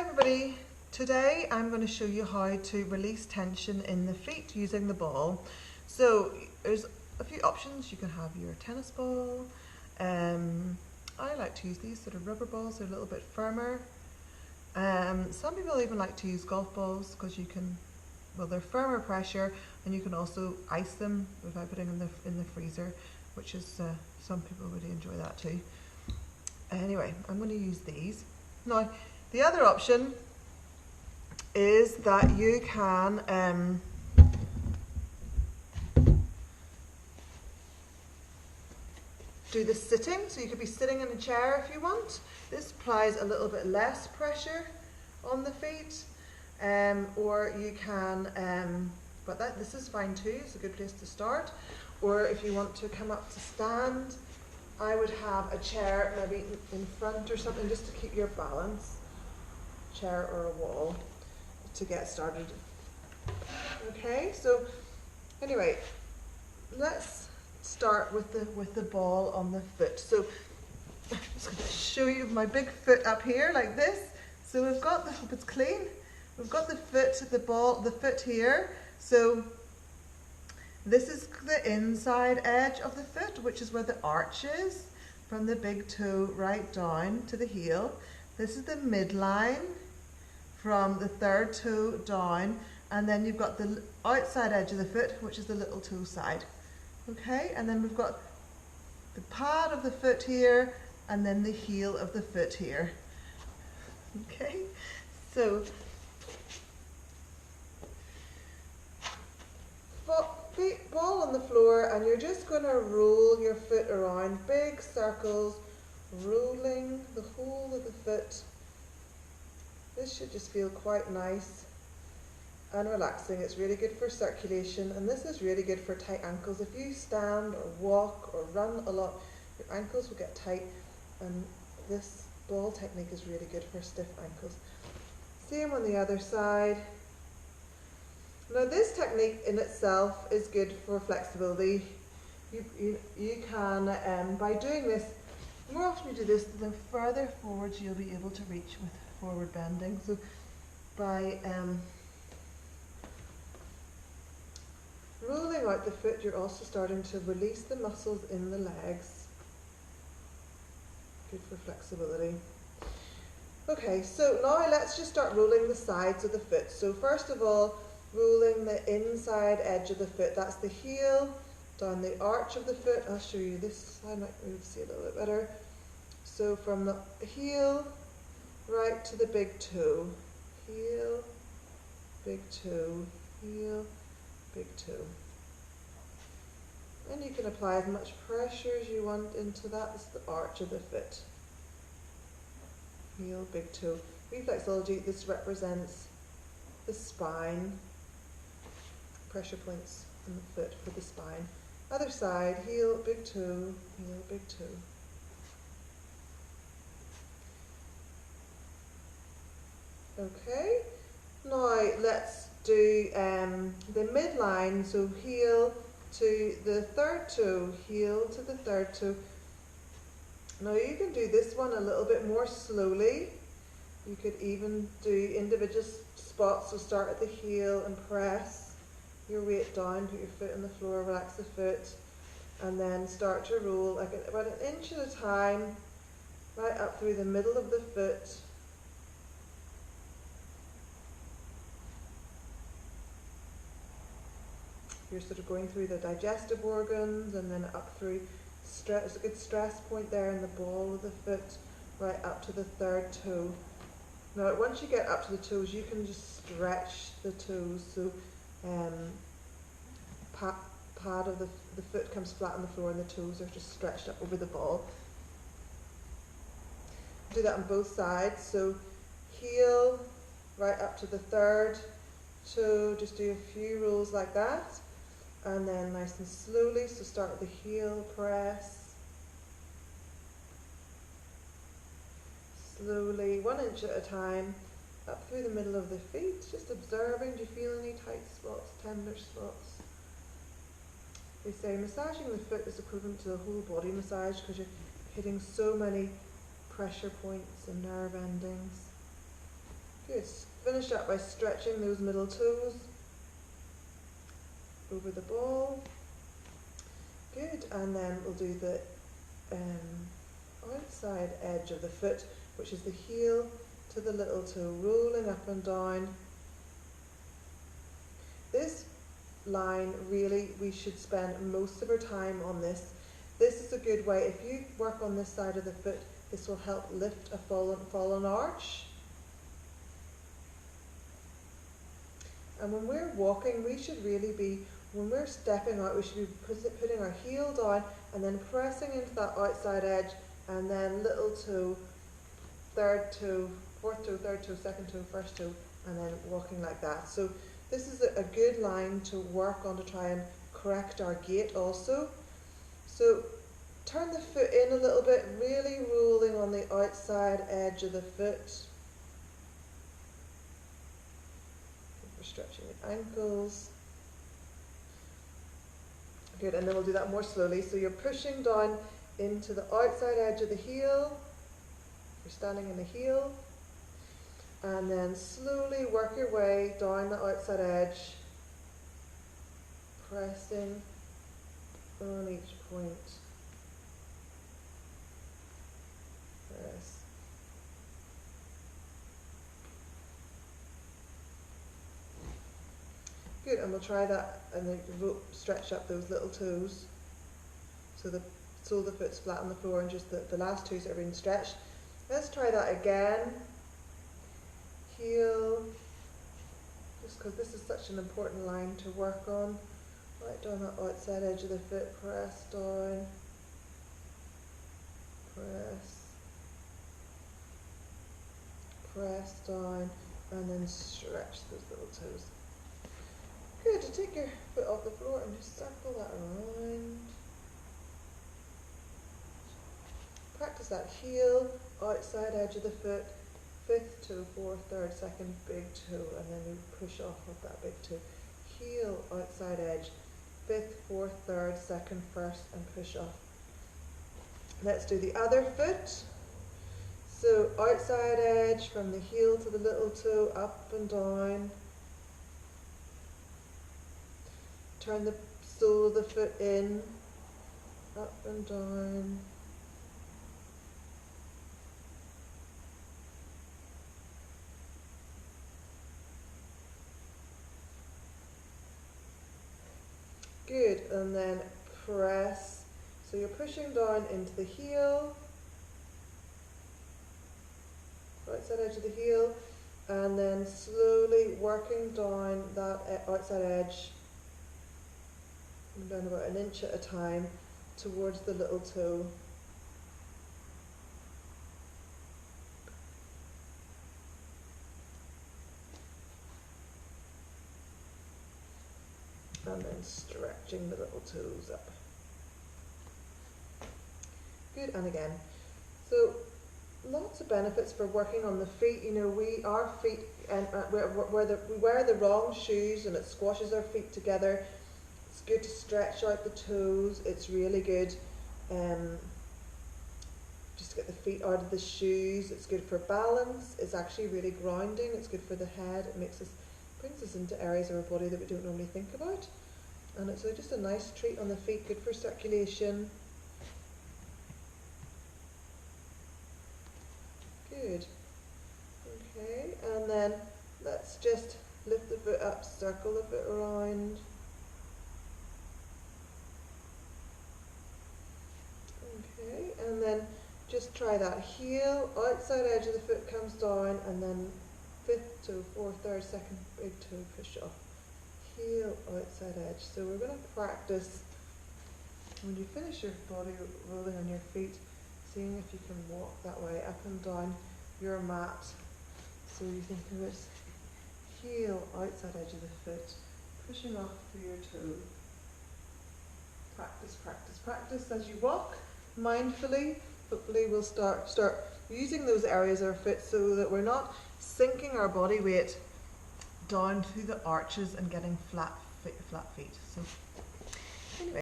Hi everybody, today I'm going to show you how to release tension in the feet using the ball. So there's a few options. You can have your tennis ball. I like to use these sort of rubber balls, they're a little bit firmer. Some people even like to use golf balls because you can, well, they're firmer pressure and you can also ice them without putting them in the freezer, which is, some people really enjoy that too. Anyway, I'm going to use these. Now, the other option is that you can do the sitting. So you could be sitting in a chair if you want. This applies a little bit less pressure on the feet. Or you can, this is fine too, it's a good place to start. Or if you want to come up to stand, I would have a chair maybe in front or something just to keep your balance. Chair or a wall to get started. Okay, so anyway, let's start with the ball on the foot. So I'm just going to show you my big foot up here like this. So we've got the, hope it's clean. We've got the foot, the foot here. So this is the inside edge of the foot, which is where the arch is, from the big toe right down to the heel. This is the midline from the third toe down, and then you've got the outside edge of the foot, which is the little toe side. Okay, and then we've got the pad of the foot here, and then the heel of the foot here. Okay, so ball on the floor, and you're just going to roll your foot around, big circles, rolling the whole of the foot. This should just feel quite nice and relaxing. It's really good for circulation, and this is really good for tight ankles. If you stand or walk or run a lot, your ankles will get tight, and this ball technique is really good for stiff ankles. Same on the other side. Now this technique in itself is good for flexibility. You can, by doing this, the more often you do this, the further forwards you'll be able to reach with forward bending. So by rolling out the foot, you're also starting to release the muscles in the legs. Good for flexibility. Okay, so now let's just start rolling the sides of the foot. So first of all, rolling the inside edge of the foot, that's the heel, down the arch of the foot. I'll show you this side, might be able to see a little bit better. So from the heel right to the big toe, heel, big toe, heel, big toe. And you can apply as much pressure as you want into that. This is the arch of the foot. Heel, big toe. Reflexology, this represents the spine, pressure points in the foot for the spine. Other side, heel, big toe, heel, big toe. Okay, now let's do the midline, so heel to the third toe, heel to the third toe. Now you can do this one a little bit more slowly. You could even do individual spots, so start at the heel and press your weight down, put your foot on the floor, relax the foot, and then start to roll like about an inch at a time, right up through the middle of the foot. You're sort of going through the digestive organs and then up through stress. There's a good stress point there in the ball of the foot, right up to the third toe. Now once you get up to the toes, you can just stretch the toes. So pad of the foot comes flat on the floor and the toes are just stretched up over the ball. Do that on both sides. So heel right up to the third toe, just do a few rolls like that. And then nice and slowly, so start with the heel, press. Slowly, 1 inch at a time, up through the middle of the feet, just observing, do you feel any tight spots, tender spots? They say massaging the foot is equivalent to a whole body massage because you're hitting so many pressure points and nerve endings. finish up by stretching those middle toes over the ball. Good, and then we'll do the outside edge of the foot, which is the heel to the little toe, rolling up and down. This line, really, we should spend most of our time on this. This is a good way, if you work on this side of the foot, this will help lift a fallen arch. And when we're walking, we should really be, when we're stepping out, we should be putting our heel down and then pressing into that outside edge, and then little toe, third toe, fourth toe, third toe, second toe, first toe, and then walking like that. So this is a good line to work on to try and correct our gait also. So turn the foot in a little bit, really rolling on the outside edge of the foot. We're stretching the ankles. Good, and then we'll do that more slowly. So you're pushing down into the outside edge of the heel. You're standing in the heel. And then slowly work your way down the outside edge, pressing on each point. Press. Good, and we'll try that, and then stretch up those little toes. So the sole of the foot's flat on the floor, and just the last toes are being stretched. Let's try that again. Heel, just because this is such an important line to work on. Right down that outside edge of the foot, press down, press down, and then stretch those little toes. Good, to take your foot off the floor and just circle that around. Practice that heel, outside edge of the foot, fifth toe, fourth, third, second, big toe, and then you push off of that big toe. Heel, outside edge, fifth, fourth, third, second, first, and push off. Let's do the other foot. So outside edge from the heel to the little toe, up and down. Turn the sole of the foot in, up and down. Good, and then press. So you're pushing down into the heel, outside edge of the heel, and then slowly working down that outside edge, down about an inch at a time towards the little toe. And then stretching the little toes up. Good, and again. So lots of benefits for working on the feet. You know, our feet, and we wear the wrong shoes and it squashes our feet together. It's good to stretch out the toes. It's really good just to get the feet out of the shoes. It's good for balance. It's actually really grounding. It's good for the head. It brings us into areas of our body that we don't normally think about. And it's just a nice treat on the feet, good for circulation. Good. Okay, and then let's just lift the foot up, circle the foot around. Okay, and then just try that heel, outside edge of the foot comes down, and then fifth toe, fourth, third, second, big toe, push off. Heel, outside edge. So we're going to practice, when you finish your body rolling on your feet, seeing if you can walk that way, up and down your mat. So you think of it, heel, outside edge of the foot, pushing off through your toe. Practice, practice, practice as you walk, mindfully. Hopefully we'll start using those areas of our foot so that we're not sinking our body weight down through the arches and getting flat feet. So